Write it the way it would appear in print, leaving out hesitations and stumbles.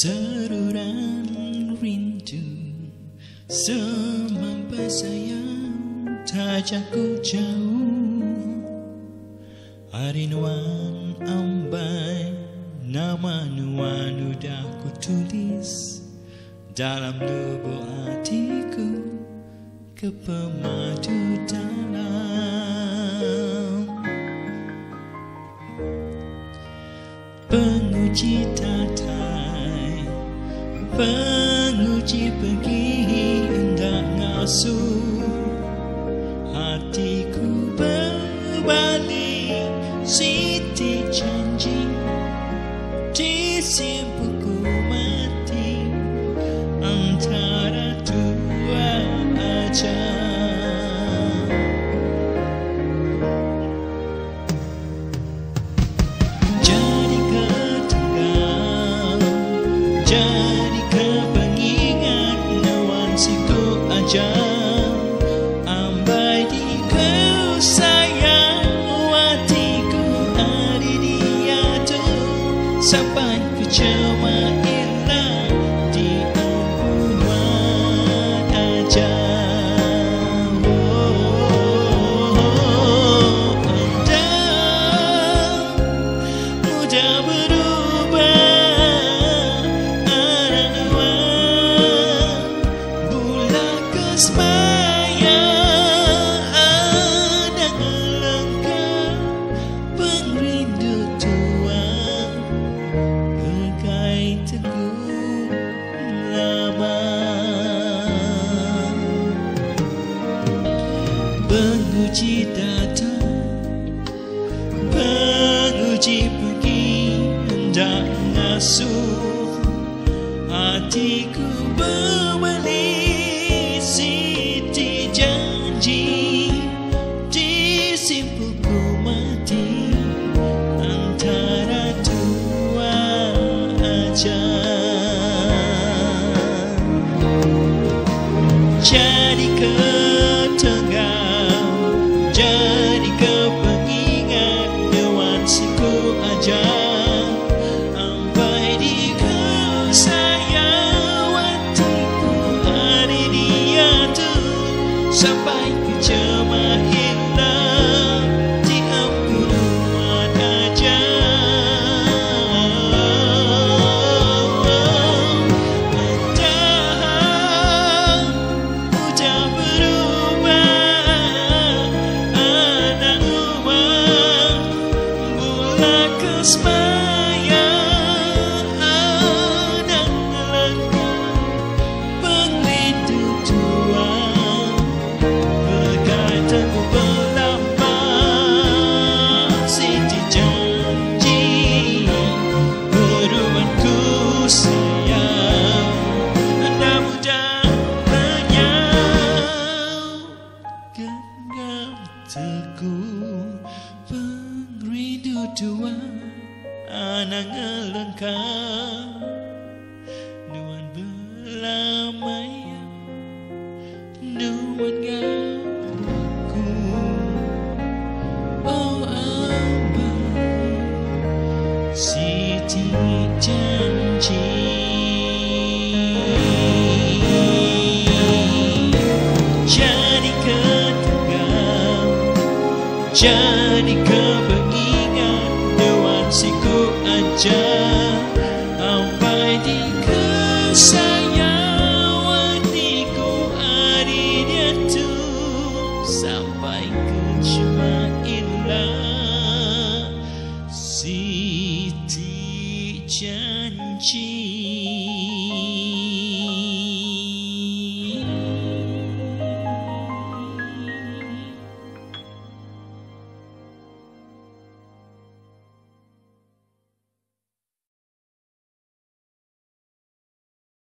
Seruran rindu semampai sayang tajakku jauh. Harinuan ambai nama nuan udah ku tulis dalam lubuk hatiku ke pemadu dalam. Penguji tatai, penguji pergi hendak ngasuh hatiku berbalik. Siti janji di simpulku mati antara dua aja. Jadi ketengah, jadi kepengingat nuansiku aja. Ambai di kau sayang, hatiku ada dia tu sampai ku cuma hilang di ampunan aja. Anda mudah berubah, ada nuan bulan kesmaya, ada langkah perindu tua berkait teguh lama. Penguji datang, penguji pergi hendak ngasuh hatiku berbalik. Siti janji di simpulku mati antara dua aja. Jadi ketengah, jadi kepengingat nuansiku aja. Ambai di kau sayang, hatiku ada dia tu sampai ku cuma hilang di ampunan aja. Anda mudah berubah, ada uang bulan kesmaya, ada langkah perindu tua berkaitan berlambat. Siti janji beruanku sayang, Anda mudah menyau genggam teguh perindu tua anak ngelengkap nuan belamaya nuan gaku. Oh ambai Siti janji, jadi ketengah, jadi kepengingat nuansiku aja.